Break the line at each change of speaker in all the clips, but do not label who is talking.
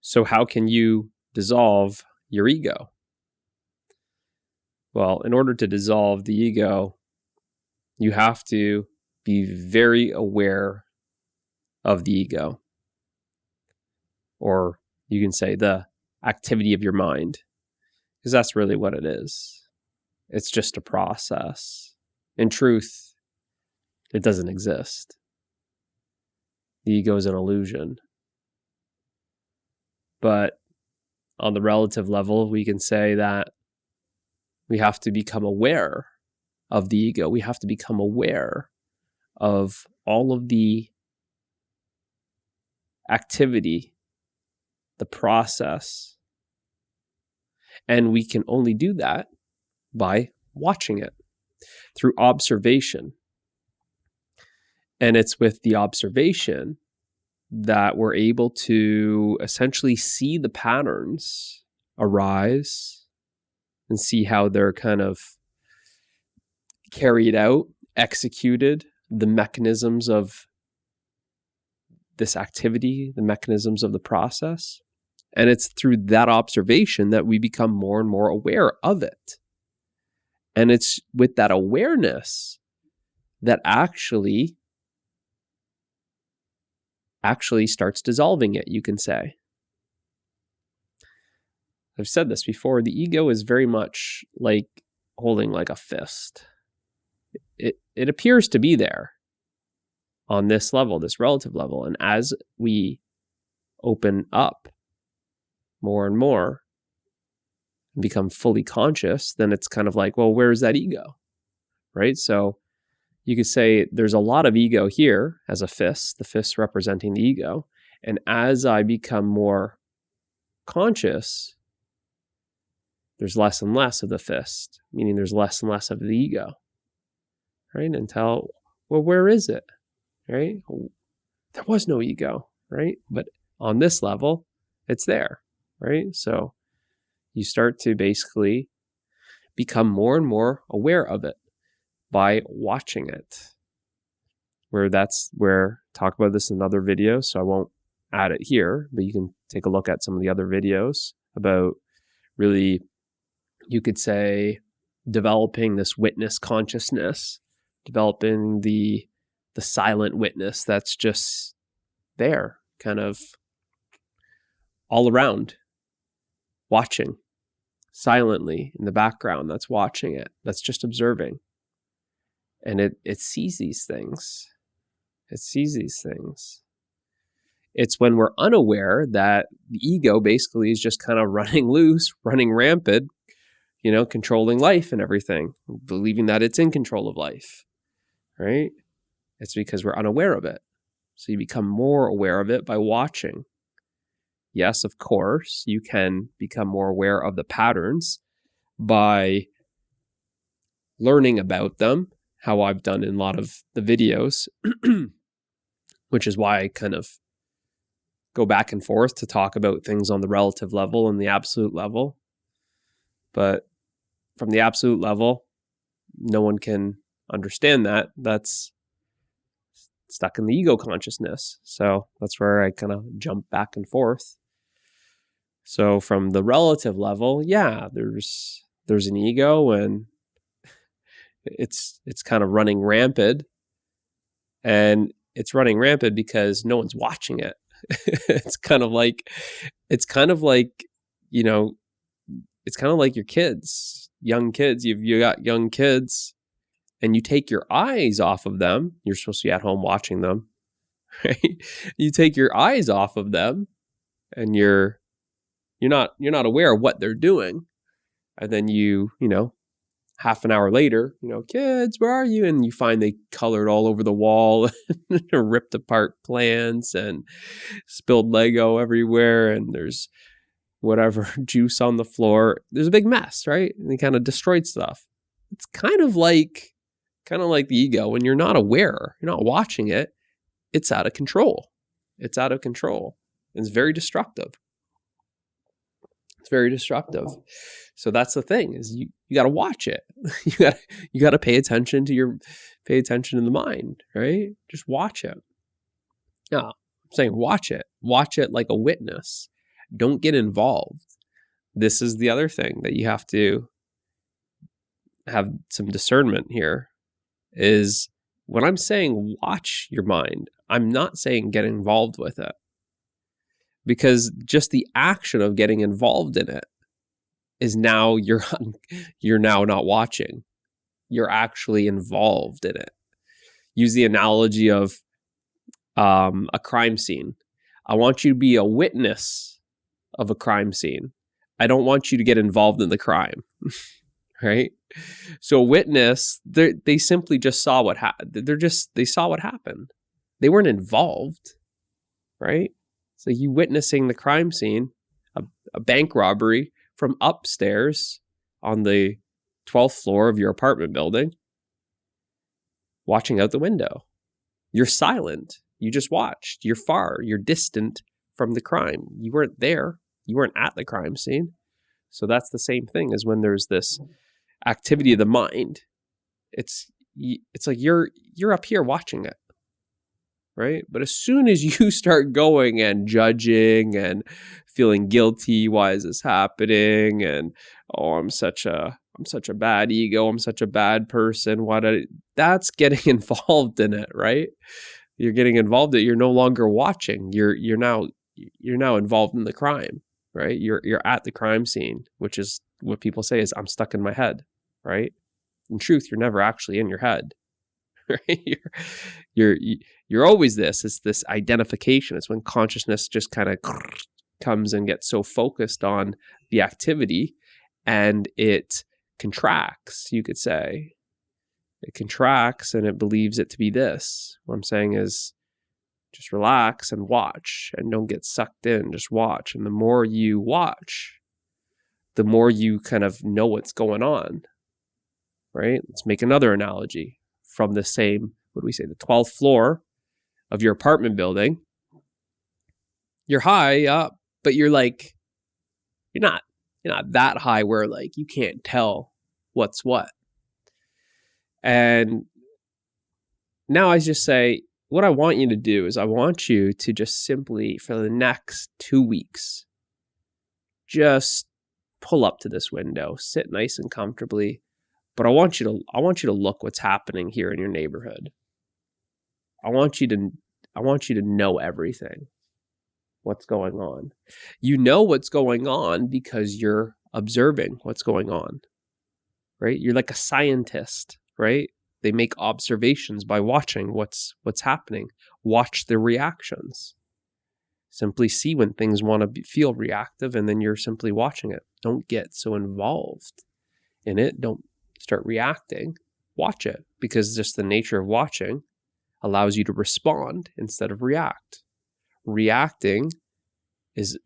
So how can you dissolve your ego? Well, in order to dissolve the ego, you have to be very aware of the ego. Or you can say the activity of your mind, because that's really what it is. It's just a process. In truth, it doesn't exist. The ego is an illusion. But on the relative level, we can say that we have to become aware of the ego. We have to become aware of all of the activity, the process. And we can only do that by watching it through observation. And it's with the observation that we're able to essentially see the patterns arise and see how they're kind of carried out, executed, the mechanisms of this activity, the mechanisms of the process. And it's through that observation that we become more and more aware of it. And it's with that awareness that actually starts dissolving it, you can say. I've said this before, the ego is very much like holding like a fist. It appears to be there on this level, this relative level. And as we open up more and more and become fully conscious, then it's kind of like, well, where's that ego? Right? So you could say there's a lot of ego here as a fist, the fist representing the ego. And as I become more conscious, there's less and less of the fist, meaning there's less and less of the ego, right? Until, well, where is it, right? There was no ego, right? But on this level, it's there, right? So you start to basically become more and more aware of it by watching it. Talk about this in another video, so I won't add it here, but you can take a look at some of the other videos about really, you could say, developing this witness consciousness, developing the silent witness that's just there, kind of all around, watching silently in the background, that's watching it, that's just observing. And it sees these things. It sees these things. It's when we're unaware that the ego basically is just kind of running loose, running rampant, controlling life and everything, believing that it's in control of life, right? It's because we're unaware of it. So you become more aware of it by watching. Yes, of course, you can become more aware of the patterns by learning about them, how I've done in a lot of the videos, which is why I kind of go back and forth to talk about things on the relative level and the absolute level. But from the absolute level, no one can understand that. That's stuck in the ego consciousness. So that's where I kind of jump back and forth. So from the relative level, yeah, there's an ego and it's kind of running rampant, and it's running rampant because no one's watching it. It's kind of like your kids, young kids. You got young kids, and you take your eyes off of them. You're supposed to be at home watching them, right? You take your eyes off of them, and you're not aware of what they're doing, and then half an hour later, kids, where are you? And you find they colored all over the wall, ripped apart plants, and spilled Lego everywhere, and there's whatever juice on the floor. There's a big mess, right? And they kind of destroyed stuff. It's kind of like the ego. When you're not aware, you're not watching it, it's out of control. It's out of control. And it's very destructive. It's very destructive. So that's the thing, is you got to watch it. You got to pay attention to the mind, right? Just watch it. Yeah, I'm saying watch it like a witness, Don't get involved. This is the other thing that you have to have some discernment here, is when I'm saying watch your mind, I'm not saying get involved with it. Because just the action of getting involved in it is now you're now not watching. You're actually involved in it. Use the analogy of a crime scene. I want you to be a witness of a crime scene. I don't want you to get involved in the crime, right? So a witness, they simply just saw what happened. They saw what happened. They weren't involved, right? So you witnessing the crime scene, a bank robbery from upstairs on the 12th floor of your apartment building, watching out the window. You're silent. You just watched. You're far. You're distant from the crime. You weren't there. You weren't at the crime scene. So that's the same thing as when there's this activity of the mind. It's like you're up here watching it, right? But as soon as you start going and judging and feeling guilty, why is this happening? And I'm such a bad ego. I'm such a bad person. That's getting involved in it, right? You're getting involved in it. You're no longer watching. You're now involved in the crime, right? You're at the crime scene, which is what people say is I'm stuck in my head, right? In truth, you're never actually in your head, right? You're always this. It's this identification. It's when consciousness just kind of comes and gets so focused on the activity, and it contracts, you could say. It contracts and it believes it to be this. What I'm saying is just relax and watch and don't get sucked in. Just watch. And the more you watch, the more you kind of know what's going on, right? Let's make another analogy from the same, what do we say, the 12th floor of your apartment building. You're high up, but you're not that high where like you can't tell what's what. And now I just say, what I want you to do is I want you to just simply, for the next 2 weeks, just pull up to this window, sit nice and comfortably. But I want you to look what's happening here in your neighborhood. I want you to know everything. What's going on. You know what's going on because you're observing what's going on, right? You're like a scientist, right? They make observations by watching what's happening. Watch the reactions. Simply see when things want to feel reactive, and then you're simply watching it. Don't get so involved in it. Don't start reacting. Watch it, because just the nature of watching allows you to respond instead of react. Reacting is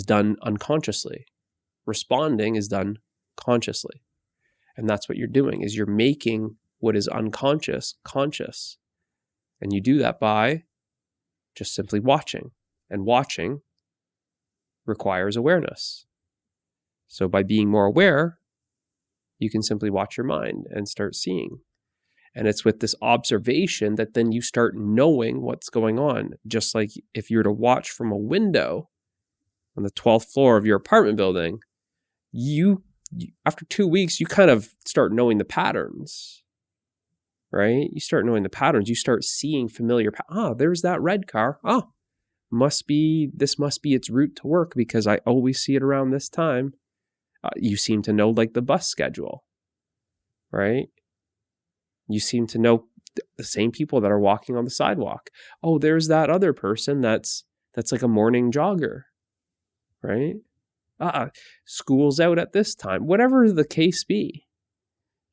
done unconsciously. Responding is done consciously. And that's what you're doing, is you're making what is unconscious conscious. And you do that by just simply watching. And watching requires awareness. So by being more aware, you can simply watch your mind and start seeing. And it's with this observation that then you start knowing what's going on. Just like if you were to watch from a window on the 12th floor of your apartment building, you after 2 weeks, you kind of start knowing the patterns, right? You start knowing the patterns. You start seeing familiar there's that red car. This must be its route to work because I always see it around this time. You seem to know like the bus schedule, right? You seem to know the same people that are walking on the sidewalk. Oh, there's that other person that's like a morning jogger, right? School's out at this time. Whatever the case be,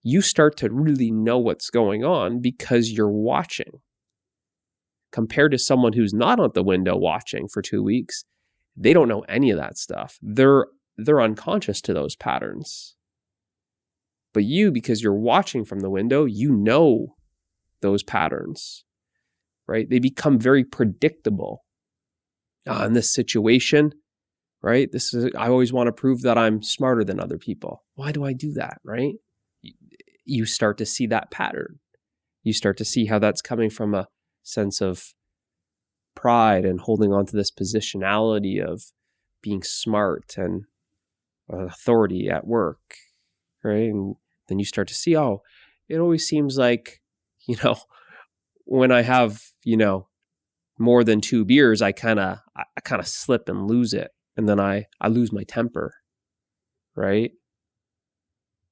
you start to really know what's going on because you're watching. Compared to someone who's not at the window watching for 2 weeks, they don't know any of that stuff. They're unconscious to those patterns. But you, because you're watching from the window, you know those patterns, right? They become very predictable. In this situation, right? I always want to prove that I'm smarter than other people. Why do I do that, right? You start to see that pattern. You start to see how that's coming from a sense of pride and holding on to this positionality of being smart and authority at work, right? And then you start to see, oh, it always seems like, when I have, more than 2 beers, I kind of slip and lose it. And then I lose my temper, right?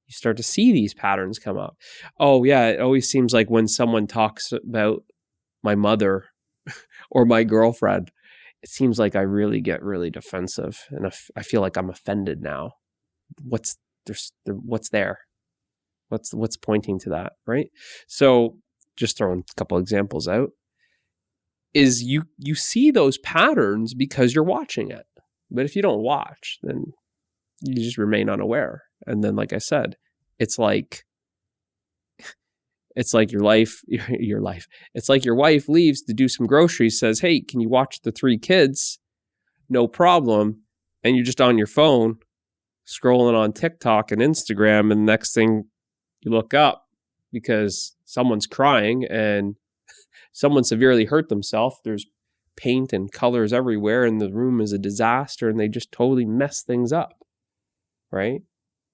You start to see these patterns come up. Oh yeah, it always seems like when someone talks about my mother or my girlfriend, it seems like I really get really defensive, and I feel like I'm offended now. What's there? What's pointing to that, right? So just throwing a couple examples out, is you see those patterns because you're watching it. But if you don't watch, then you just remain unaware. And then, like I said, it's like your life. It's like your wife leaves to do some groceries, says, "Hey, can you watch the 3 kids?" No problem. And you're just on your phone scrolling on TikTok and Instagram, and the next thing you look up because someone's crying and someone severely hurt themselves. There's paint and colors everywhere, and the room is a disaster, and they just totally mess things up, right?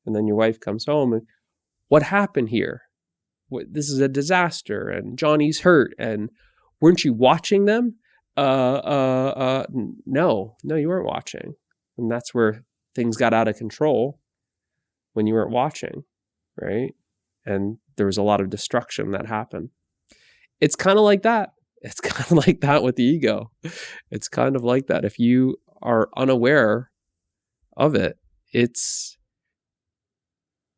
And then your wife comes home and, what happened here? This is a disaster, and Johnny's hurt, and weren't you watching them? No, you weren't watching. And that's where things got out of control, when you weren't watching, right? And there was a lot of destruction that happened. It's kind of like that. It's kind of like that with the ego. It's kind of like that. If you are unaware of it, it's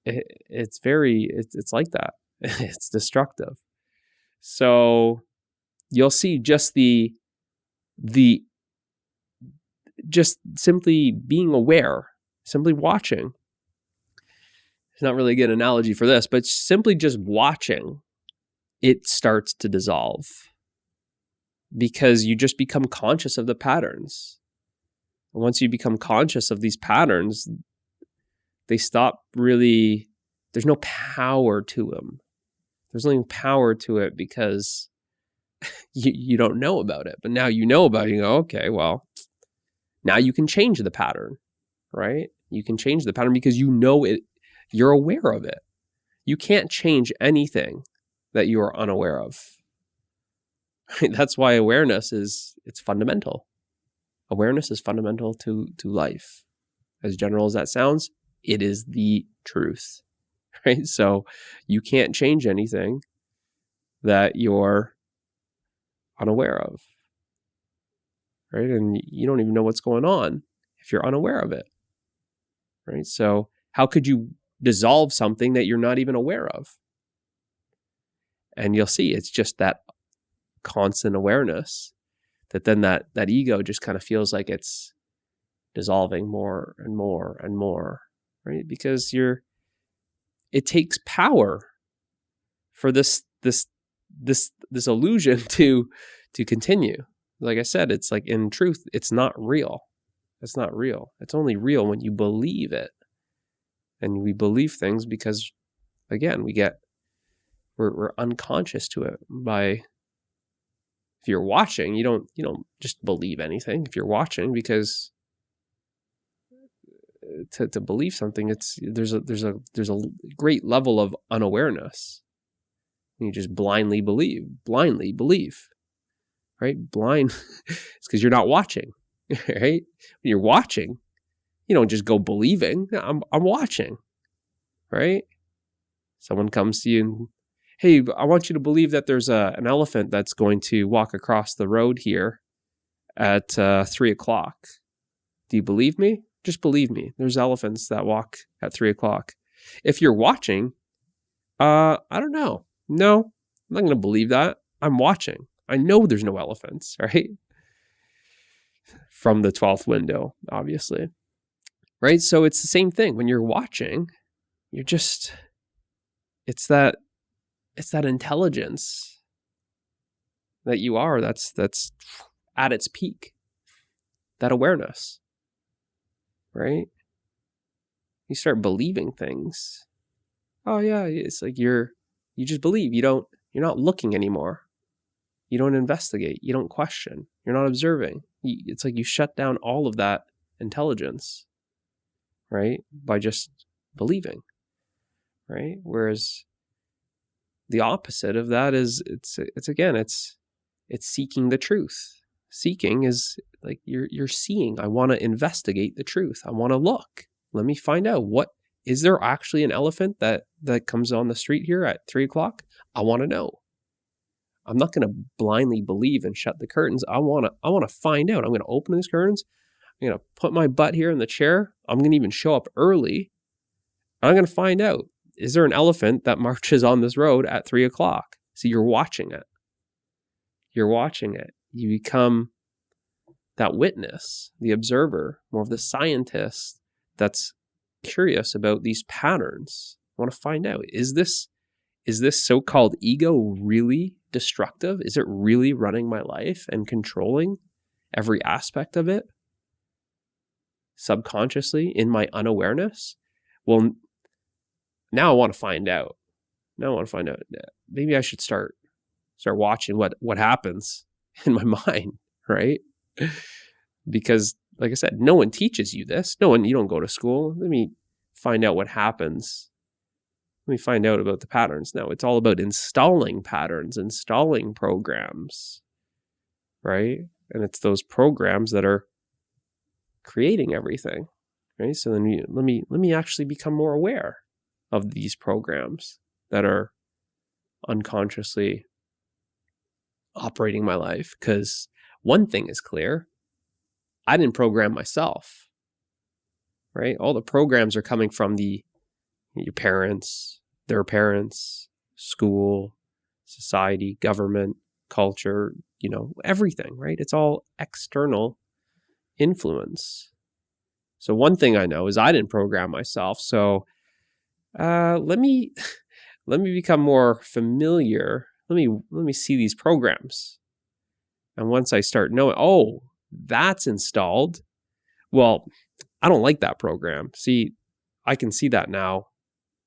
like that. It's destructive. So you'll see just just simply being aware, simply watching. It's not really a good analogy for this, but simply just watching, it starts to dissolve, because you just become conscious of the patterns. And once you become conscious of these patterns, they stop really, there's no power to them. There's no power to it because you don't know about it. But now you know about it, you go, okay, well, now you can change the pattern, right? You can change the pattern because you know it, you're aware of it. You can't change anything that you are unaware of. That's why awareness it's fundamental. Awareness is fundamental to life. As general as that sounds, it is the truth, right? So you can't change anything that you're unaware of, right? And you don't even know what's going on if you're unaware of it, right? So how could you dissolve something that you're not even aware of? And you'll see it's just that constant awareness that then that ego just kind of feels like it's dissolving more and more and more, right? Because it takes power for this illusion to continue. Like I said, it's like, in truth, it's not real. It's not real. It's only real when you believe it. And we believe things because, again, we're unconscious to it. If you're watching, you don't just believe anything. If you're watching, because to believe something, there's a great level of unawareness. You just blindly believe, right? Blind, it's because you're not watching, right? When you're watching, you don't just go believing. I'm watching, right? Someone comes to you and, hey, I want you to believe that there's an elephant that's going to walk across the road here at 3:00. Do you believe me? Just believe me. There's elephants that walk at 3:00. If you're watching, I don't know. No, I'm not going to believe that. I'm watching. I know there's no elephants, right? From the 12th window, obviously. Right? So it's the same thing. When you're watching, you're just, it's that intelligence that you are, that's at its peak. That awareness. Right? You start believing things. Oh yeah, it's like you just believe. You're not looking anymore. You don't investigate. You don't question. You're not observing. It's like you shut down all of that intelligence, right? By just believing, right? Whereas the opposite of that is it's seeking the truth. Seeking is like you're seeing. I want to investigate the truth. I want to look. Let me find out, what is there actually an elephant that comes on the street here at 3:00? I want to know. I'm not going to blindly believe and shut the curtains. I want to find out. I'm going to open these curtains. I'm going to put my butt here in the chair. I'm going to even show up early. I'm going to find out, is there an elephant that marches on this road at 3:00? So you're watching it. You're watching it. You become that witness, the observer, more of the scientist that's curious about these patterns. I want to find out, is this so-called ego really destructive? Is it really running my life and controlling every aspect of it subconsciously in my unawareness? Well, now I want to find out. Maybe I should start watching what happens in my mind, right? Because like I said, no one teaches you this. You don't go to school. Let me find out what happens. Let me find out about the patterns. Now it's all about installing patterns, installing programs, right? And it's those programs that are creating everything, right? So then let me actually become more aware of these programs that are unconsciously operating my life. Because one thing is clear, I didn't program myself, right? All the programs are coming from your parents, their parents, school, society, government, culture, everything, right? It's all external influence. So one thing I know is I didn't program myself. So let me become more familiar. Let me see these programs. And once I start knowing, oh, that's installed. Well, I don't like that program. See, I can see that now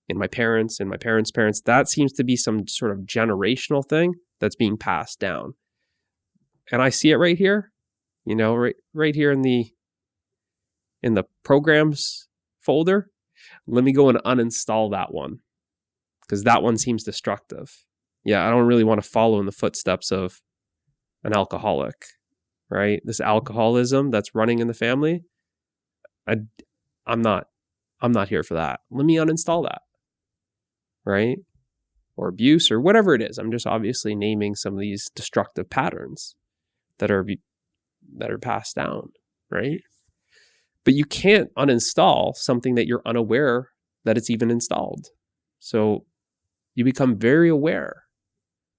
in my parents and my parents' parents. That seems to be some sort of generational thing that's being passed down. And I see it right here, right here in the programs folder. Let me go and uninstall that one, because that one seems destructive. Yeah, I don't really want to follow in the footsteps of an alcoholic, right? This alcoholism that's running in the family, I'm not here for that. Let me uninstall that, right? Or abuse or whatever it is. I'm just obviously naming some of these destructive patterns that are passed down, right? But you can't uninstall something that you're unaware that it's even installed. So you become very aware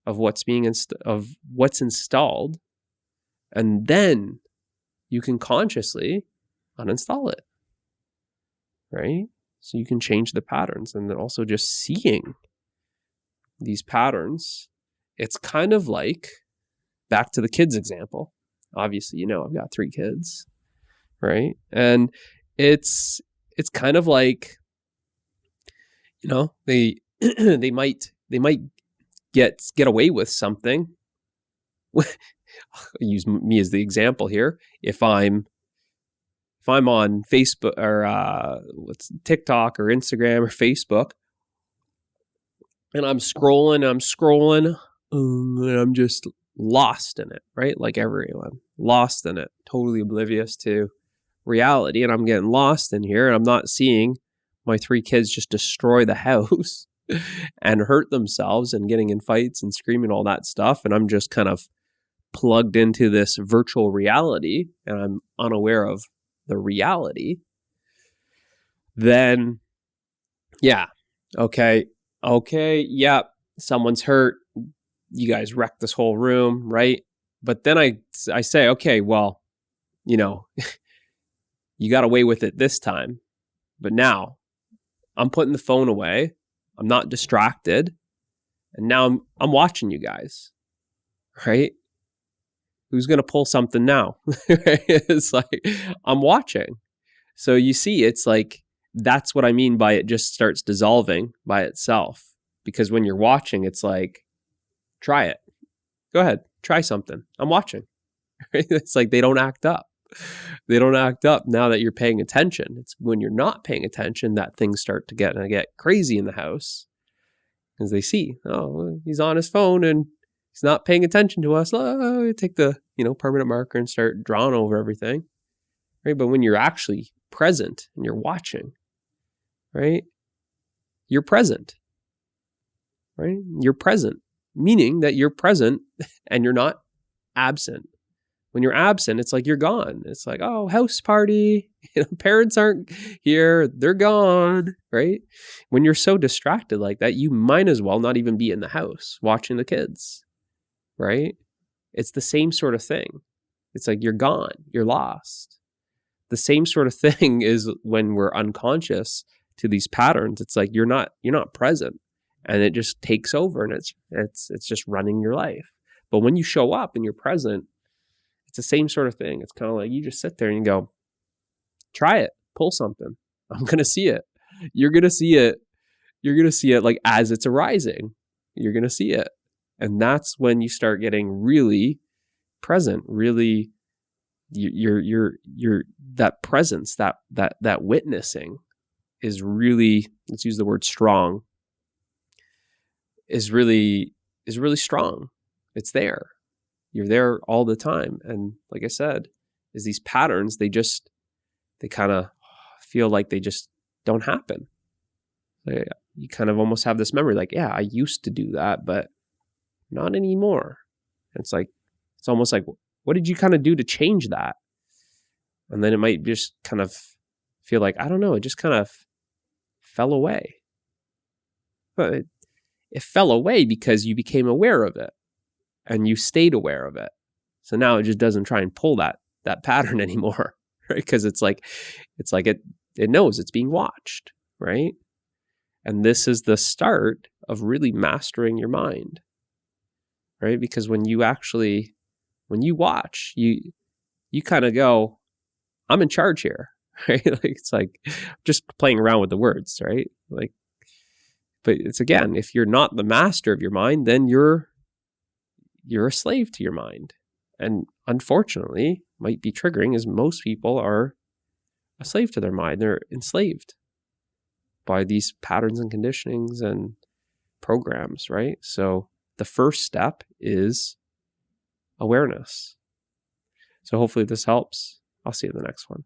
of what's installed, and then you can consciously uninstall it, right? So you can change the patterns. And then also just seeing these patterns, it's kind of like, back to the kids example. Obviously, I've got 3 kids, right? And it's kind of like, they they might get away with something. I'll use me as the example here. If I'm on Facebook or TikTok or Instagram or Facebook, and I'm scrolling, and I'm just lost in it, right? Like everyone, lost in it, totally oblivious to reality. And I'm getting lost in here, and I'm not seeing my 3 kids just destroy the house and hurt themselves and getting in fights and screaming, all that stuff. And I'm just kind of plugged into this virtual reality, and I'm unaware of the reality. Then, yeah, okay, yeah, someone's hurt. You guys wrecked this whole room, right? But then I say, okay, well, you got away with it this time. But now I'm putting the phone away. I'm not distracted. And now I'm watching you guys, right? Who's going to pull something now? It's like, I'm watching. So you see, it's like, that's what I mean by it just starts dissolving by itself. Because when you're watching, it's like, try it. Go ahead, try something. I'm watching. It's like they don't act up. They don't act up now that you're paying attention. It's when you're not paying attention that things start to get crazy in the house, because they see, oh, he's on his phone and he's not paying attention to us. Oh, take the permanent marker and start drawing over everything, right? But when you're actually present and you're watching, right, you're present, right? You're present, meaning that you're present and you're not absent. When you're absent, it's like you're gone. It's like, oh, house party, parents aren't here, they're gone, right? When you're so distracted like that, you might as well not even be in the house watching the kids, right? It's the same sort of thing. It's like you're gone, you're lost. The same sort of thing is when we're unconscious to these patterns. It's like you're not present, and it just takes over, and it's just running your life. But when you show up and you're present, it's the same sort of thing. It's kind of like you just sit there and you go, try it, pull something. I'm going to see it. You're going to see it. You're going to see it like as it's arising. You're going to see it. And that's when you start getting really present, really you're that presence, that witnessing is really, let's use the word strong, is really strong. It's there. You're there all the time. And like I said, is these patterns, they kind of feel like they just don't happen. You kind of almost have this memory like, yeah, I used to do that, but not anymore. It's almost like, what did you kind of do to change that? And then it might just kind of feel like, I don't know, it just kind of fell away. But it fell away because you became aware of it. And you stayed aware of it. So now it just doesn't try and pull that pattern anymore, right? Because it's like it knows it's being watched, right? And this is the start of really mastering your mind, right? Because when you watch, you kind of go, I'm in charge here, right? Like it's like just playing around with the words, right? Like, but it's again, if you're not the master of your mind, then you're a slave to your mind. And unfortunately, might be triggering, as most people are a slave to their mind. They're enslaved by these patterns and conditionings and programs, right? So the first step is awareness. So hopefully this helps. I'll see you in the next one.